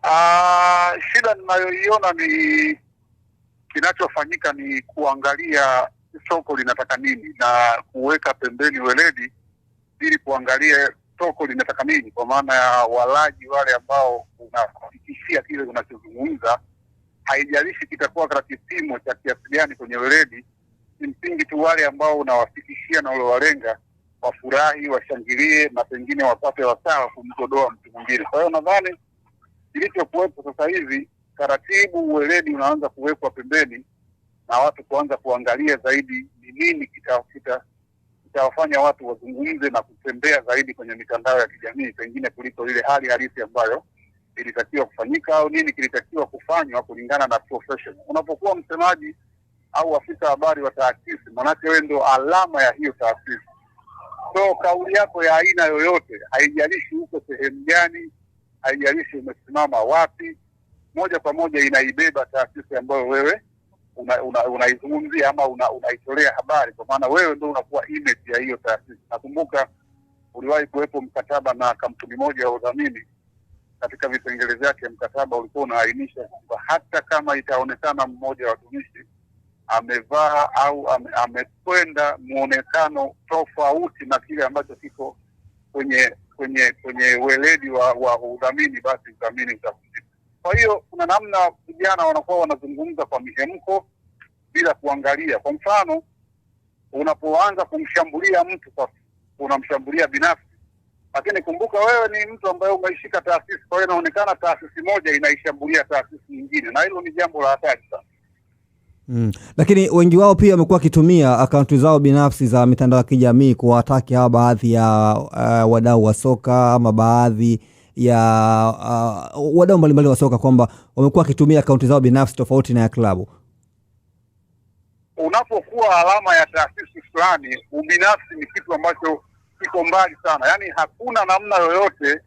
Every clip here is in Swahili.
Shida ninayoiona ni kinachofanyika ni kuangalia soko linataka nini na kuweka pembeni weledi ili kuangalia soko linataka nini, kwa maana ya walaji wale ambao unafikishia kile unachozungumza, haijalishi kitakuwa katika kipimo cha kiasi gani kwenye weledi. Msingi tu wale ambao unawafikishia na ulowalenga wafurahi, washangilie na pengine wapate wasaa kumkodoa mtu mwingine. Kwa hiyo nadhani kilichokuwepo sasa hivi, taratibu weledi unaanza kuwekwa pembeni na watu kuanza kuangalia zaidi ni nini kitawafanya watu wazungumze na kutembea zaidi kwenye mitandao ya kijamii pengine kuliko ile hali halisi ambayo ilitakiwa kufanyika au nini kilitakiwa kufanywa kulingana na profession. Unapokuwa msemaji au afisa habari wa taasisi, manake wewe ndio alama ya hiyo taasisi. So kauli yako ya aina yoyote, haijalishi uko sehemu gani, haijalishi umesimama wapi, moja kwa moja inaibeba taasisi ambayo wewe unaizungumzia ama unaitolea habari, kwa maana wewe ndio unakuwa image ya hiyo taasisi. Nakumbuka uliwahi kuwepo mkataba na kampuni moja ya udhamini. Katika vipengele vyake mkataba ulikuwa unaainisha kwamba hata kama itaonekana mmoja wa watumishi amevaa au amekwenda muonekano tofauti na kile ambacho kiko kwenye weledi wa udhamini, basi udhamini utavunjika. Kwa hiyo kuna namna vijana wanakuwa wanazungumza kwa mihemko bila kuangalia. Kwa mfano, unapoanza kumshambulia mtu kwa unamshambulia binafsi, lakini kumbuka wewe ni mtu ambaye umeishika taasisi, kwa hiyo inaonekana taasisi moja inaishambulia taasisi nyingine, na hilo ni jambo la hatari sana. Lakini wengi wao pia wamekuwa wakitumia akaunti zao binafsi za mitandao ya kijamii kuwataki hawa baadhi ya wadau wa soka ama baadhi ya wadau mbalimbali wa soka kwamba wamekuwa wakitumia akaunti zao binafsi tofauti na ya klabu. Unapokuwa alama ya taasisi fulani, ubinafsi ni kitu ambacho kiko mbali sana. Yaani hakuna namna yoyote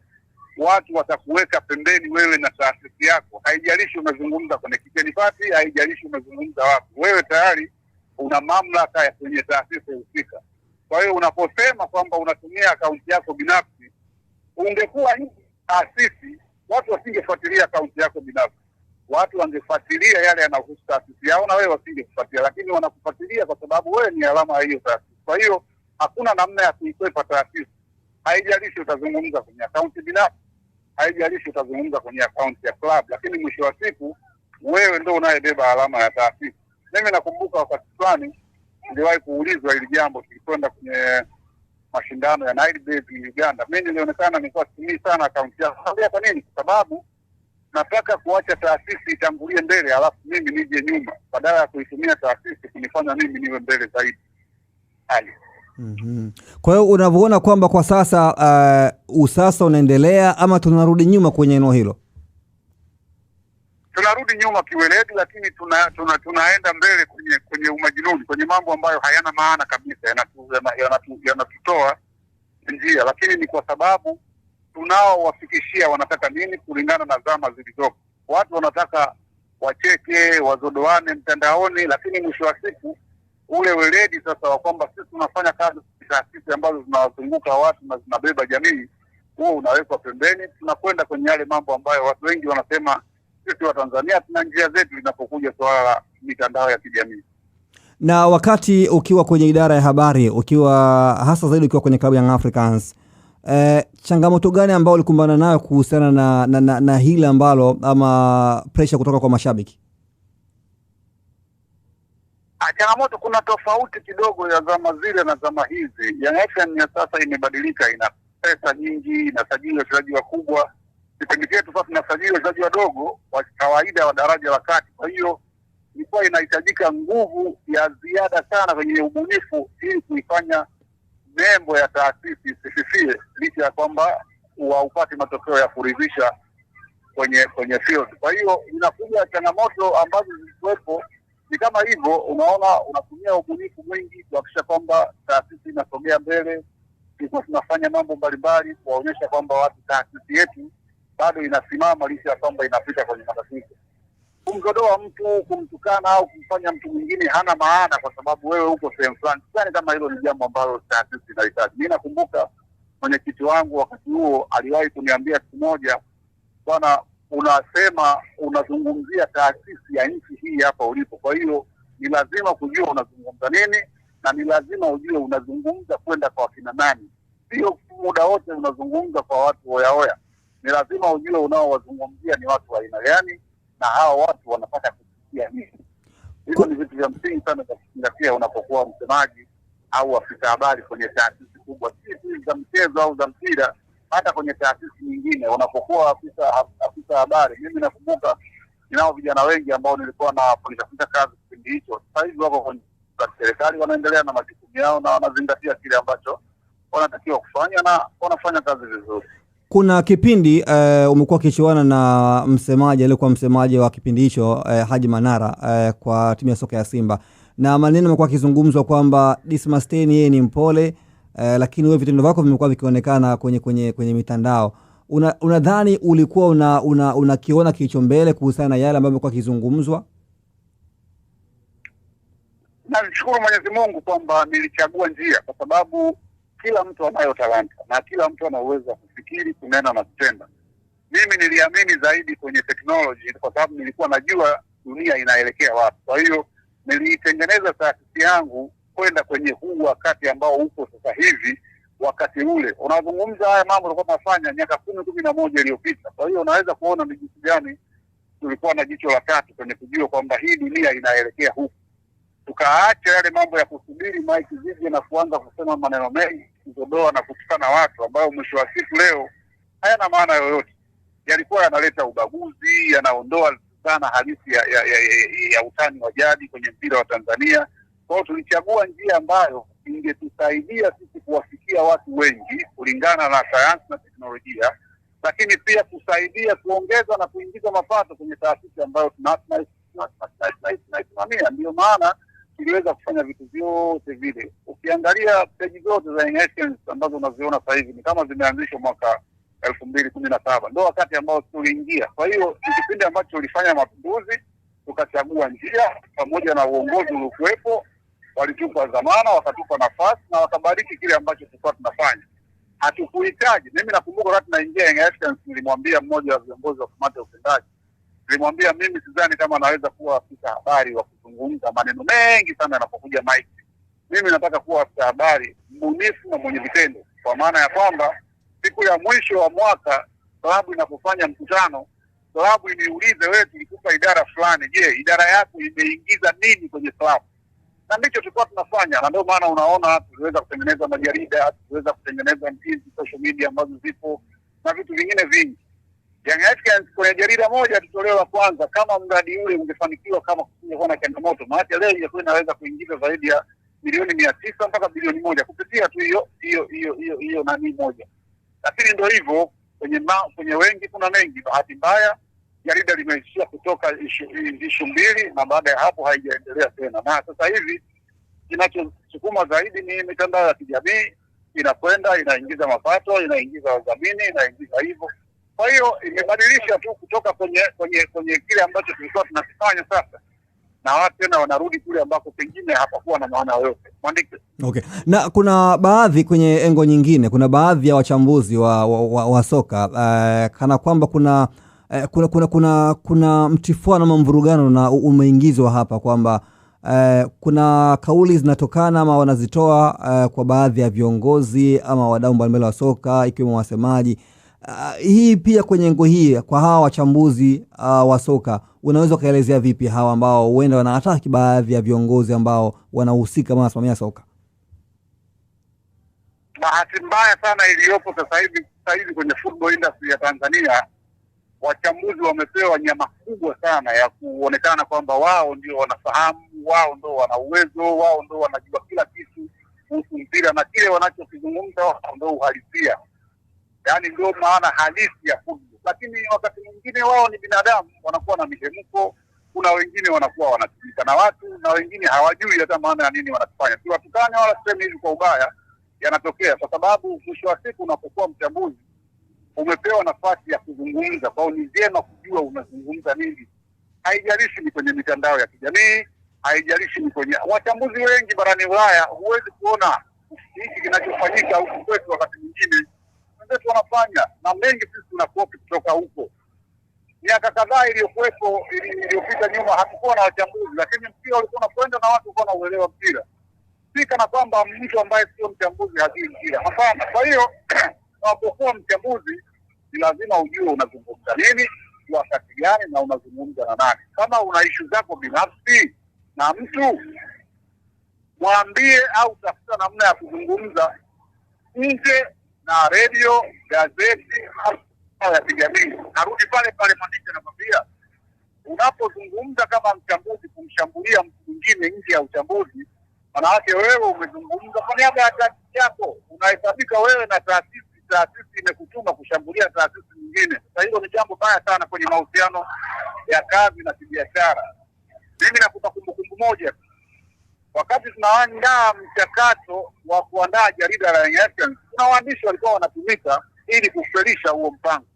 watu watakuweka pembeni wewe na taasisi yako. Haijalishi umezungumza kwenye kitchen party, haijalishi umezungumza wapi. Wewe tayari una mamlaka ya kwenye taasisi husika. Kwa hiyo unaposema kwamba unatumia akaunti yako binafsi, ungekuwa nje taasisi, watu wasingefuatilia akaunti yako binafsi. Watu wangefuatilia yale yanayohusu taasisi yao na wewe wasingefuatilia, lakini wanakufuatilia kwa sababu wewe ni alama ya hiyo taasisi. Kwa hiyo hakuna namna ya kuikwepa taasisi. Haijalishi utazungumza kwenye akaunti binafsi, haijalishi utazungumza kwenye akaunti ya club, lakini mwisho wa siku wewe ndio unayebeba alama ya taasisi. Mimi nakumbuka wakati fulani niliwahi kuulizwa hili jambo, tulikwenda kwenye mashindano ya Nile Days in Uganda. Mimi nilionekana nilikuwa situmii sana akaunti yangu. Kwa nini? Kwa sababu nataka kuacha taasisi itangulie mbele, alafu mimi nije nyuma, badala ya kuitumia taasisi kunifanya mimi niwe mbele zaidi. Kwa hiyo unavyoona kwamba kwa sasa usasa unaendelea ama tunarudi nyuma kwenye eneo hilo? Tunarudi nyuma kiweledi, lakini tunaenda mbele kwenye umajinuni, kwenye mambo ambayo hayana maana kabisa, yanatutoa njia, lakini ni kwa sababu tunao wafikishia wanataka nini kulingana na zama zilizopo. Watu wanataka wacheke, wazodoane mtandaoni, lakini mwisho wa siku ule weledi sasa wa kwamba sisi tunafanya kazi taasisi ambazo zinawazunguka watu na zinabeba jamii, huo unawekwa pembeni. Tunakwenda kwenye yale mambo ambayo watu wengi wanasema sisi wa Tanzania tuna njia zetu linapokuja swala la mitandao ya kijamii. Na wakati ukiwa kwenye idara ya habari, ukiwa hasa zaidi ukiwa kwenye klabu ya Young Africans, changamoto gani ambao ulikumbana nayo kuhusiana na hili ambalo ama pressure kutoka kwa mashabiki? Changamoto, kuna tofauti kidogo ya zama zile na zama hizi. Young Africans ya sasa imebadilika, ina pesa nyingi, inasajili wachezaji wakubwa. Kipindi chetu sasa tunasajili wachezaji wadogo wa kawaida wa daraja la kati. Kwa hiyo ilikuwa inahitajika nguvu ya ziada sana kwenye ubunifu ili kuifanya nembo ya taasisi isififie, licha ya kwamba upate matokeo ya kuridhisha kwenye field. Kwa hiyo inakuja changamoto ambazo zilikuwepo ni kama hivyo. Unaona, unatumia ubunifu mwingi kuhakikisha kwamba taasisi inasogea mbele. Tulikuwa tunafanya mambo mbalimbali kuwaonyesha kwamba watu taasisi yetu bado inasimama licha ya kwamba inapita kwenye matatizo. Kumgodoa mtu, kumtukana au kumfanya mtu mwingine hana maana kwa sababu wewe uko sehemu fulani. Sidhani kama hilo ni jambo ambalo taasisi inahitaji. Mimi nakumbuka mwenyekiti wangu wakati huo aliwahi kuniambia siku moja, bwana, unasema unazungumzia taasisi ya nchi hii hapa ulipo. Kwa hiyo ni lazima kujua unazungumza nini, na ni lazima ujue unazungumza kwenda kwa kina nani. Sio muda wote unazungumza kwa watu hoya. Ni lazima ujue unaowazungumzia ni watu wa aina gani, na hao watu wanataka kusikia nini. Hivyo ni vitu vya msingi sana vya kuzingatia unapokuwa msemaji au afisa habari kwenye taasisi kubwa, si za mchezo au za mpira, hata kwenye taasisi nyingine unapokuwa afisa habari. Mimi nakumbuka ninao vijana wengi ambao nilikuwa nafanya kazi kipindi hicho. Sasa hivi wako kwenye serikali, wanaendelea na majukumu yao na wanazingatia kile ambacho wanatakiwa kufanya na wanafanya kazi vizuri. Kuna kipindi umekuwa kichuana na msemaji aliyekuwa msemaji wa kipindi hicho Haji Manara kwa timu ya soka ya Simba, na maneno yamekuwa kizungumzwa kwamba Dismas Ten yeye ni mpole, lakini wewe vitendo vyako vimekuwa vikionekana kwenye mitandao. Unadhani ulikuwa unakiona kilicho mbele kuhusiana na yale ambayo yamekuwa kizungumzwa? Nashukuru Mwenyezi Mungu kwamba nilichagua njia, kwa sababu kila mtu anayo talanta na kila mtu ana uwezo wa kufikiri, kunena na kutenda. Mimi niliamini zaidi kwenye technology kwa sababu nilikuwa najua dunia inaelekea wapi. Kwa hiyo nilitengeneza taasisi yangu kwenda kwenye huu wakati ambao uko sasa hivi. Wakati ule unazungumza haya mambo tulikuwa tunafanya miaka 10-11 iliyopita. Kwa hiyo unaweza kuona ni jinsi gani tulikuwa na jicho la tatu kwenye kujua kwamba hii dunia inaelekea huku. Tukaacha yale mambo ya kusubiri mike zije na kuanza kusema maneno mengi, kuzodoa na kutukana watu ambao mwisho wa siku leo hayana maana yoyote. Yalikuwa yanaleta ubaguzi, yanaondoa sana halisi ya utani wa jadi kwenye mpira wa Tanzania. Kwa hiyo tulichagua njia ambayo ingetusaidia sisi kuwafikia watu wengi kulingana na sayansi na teknolojia, lakini pia kusaidia kuongeza na kuingiza mapato kwenye taasisi ambayo tunaisimamia. Ndio maana tuliweza kufanya vitu vyote vile. Ukiangalia peji zote za Young ambazo unaziona sasa hivi ni kama zimeanzishwa mwaka 2017, ndio wakati ambao tuliingia. Kwa hiyo ni kipindi ambacho tulifanya mapinduzi, tukachagua njia pamoja na uongozi uliokuwepo, walitupa dhamana, wakatupa nafasi na wakabariki kile ambacho tulikuwa tunafanya. Hatukuhitaji. Mimi nakumbuka wakati naingia Young nilimwambia mmoja wa viongozi wa kamati ya utendaji, nilimwambia mimi sidhani kama naweza kuwa afisa habari wa kuzungumza maneno mengi sana yanapokuja mic. Mimi nataka kuwa afisa habari mbunifu na mwenye vitendo, kwa maana ya kwamba siku ya mwisho wa mwaka klabu inapofanya mkutano, klabu iniulize, wewe tulikupa idara fulani, je, idara yako imeingiza nini kwenye klabu? Na ndicho tulikuwa tunafanya, na ndio maana unaona tuliweza kutengeneza majarida, tuliweza kutengeneza social media ambazo zipo na vitu vingine vingi. Young Africans kwenye jarida moja tutolewa kwanza, kama mradi ule ungefanikiwa, kama kusingekuwa na changamoto, maana leo ingekuwa inaweza kuingiza zaidi ya milioni 900 mpaka bilioni 1 kupitia tu hiyo nani moja. Lakini ndio hivyo, kwenye wengi kuna mengi. Bahati mbaya jarida limeishia kutoka issue 2 na baada ya hapo haijaendelea tena. Na sasa hivi kinachosukuma zaidi ni mitandao ya kijamii, inakwenda inaingiza mapato, inaingiza wadhamini, inaingiza hivyo. Kwa hiyo imebadilisha tu kutoka kwenye kile ambacho tulikuwa tunakifanya sasa, na watu tena wanarudi kule ambako pengine hapakuwa na maana yoyote. Mwandike. Okay. Na kuna baadhi kwenye engo nyingine, kuna baadhi ya wachambuzi wa soka kana kwamba kuna mtifuano na mvurugano na umeingizwa hapa kwamba kuna kauli zinatokana ama wanazitoa kwa baadhi ya viongozi ama wadau mbalimbali wa soka ikiwemo wasemaji. Hii pia kwenye engo hii kwa hawa wachambuzi wa soka, unaweza kaelezea vipi hawa ambao huenda wanataka baadhi ya viongozi ambao wanahusika kama wasimamia soka? Bahati mbaya sana iliyopo sasa hivi kwenye football industry ya Tanzania, wachambuzi wamepewa nyama kubwa sana ya kuonekana kwamba wao ndio wanafahamu, wao ndio wana uwezo, wao ndio wanajua kila kitu kuhusu mpira, na kile wanachokizungumza wao ndio uhalisia. Yaani ndio maana halisi ya football. Lakini wakati mwingine wao ni binadamu, wanakuwa na mihemko. Kuna wengine wanakuwa wanatumika na watu, na wengine hawajui hata maana ya nini wanafanya. Si watukane wala sema hivi kwa ubaya, yanatokea kwa sababu mwisho wa siku unapokuwa mchambuzi umepewa nafasi ya kuzungumza. Kwa hiyo ni vyema kujua unazungumza nini. Haijalishi ni kwenye mitandao ya kijamii, haijalishi ni kwenye wachambuzi wengi barani Ulaya, huwezi kuona hiki kinachofanyika huku kwetu. Wakati mwingine wenzetu wanafanya na mengi sisi tunakopi kutoka huko. miaka kadhaa iliyopita nyuma hatukuwa na wachambuzi, lakini mpira ulikuwa unakwenda na watu walikuwa wanauelewa mpira. Si kana kwamba mtu ambaye sio mchambuzi hajui mpira. Hapana. Kwa hiyo unapokuwa mchambuzi ni lazima ujue unazungumza nini, wakati gani na unazungumza na nani. Kama una issue zako binafsi na mtu, mwambie au tafuta namna ya kuzungumza nje na redio, gazeti au ya kijamii. Narudi pale pale Mandike nakwambia, unapozungumza kama mchambuzi kumshambulia mtu mwingine nje ya uchambuzi, maana yake wewe umezungumza kwa niaba ya taasisi yako, unahesabika wewe na taasisi imekutuma kushambulia taasisi nyingine. Sasa hilo ni jambo baya sana kwenye mahusiano ya kazi na kibiashara. Mimi nakupa kumbukumbu moja. Wakati tunaandaa mchakato wa kuandaa jarida la Young Africans, kuna waandishi walikuwa wanatumika ili kufelisha huo mpango,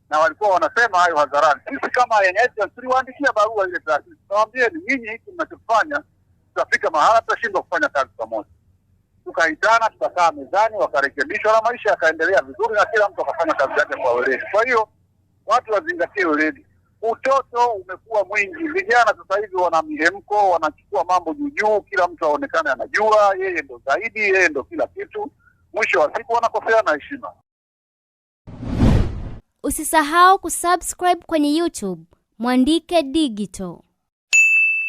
na walikuwa wanasema hayo hadharani. Sisi kama Young Africans tuliwaandikia barua ile taasisi, tunawaambia nyinyi hiki mnachofanya tutafika mahala tutashindwa kufanya kazi pamoja. Tukaitana, tukakaa mezani, wakarekebishwa na maisha yakaendelea vizuri na kila mtu akafanya kazi yake kwa weledi. Kwa hiyo watu wazingatie weledi. Utoto umekuwa mwingi. Vijana sasa hivi wana mihemko, wanachukua mambo juu, kila mtu aonekane anajua, yeye ndo zaidi, yeye ndo kila kitu. Mwisho wa siku wanakosea na heshima. Usisahau kusubscribe kwenye YouTube Mwandike Digital.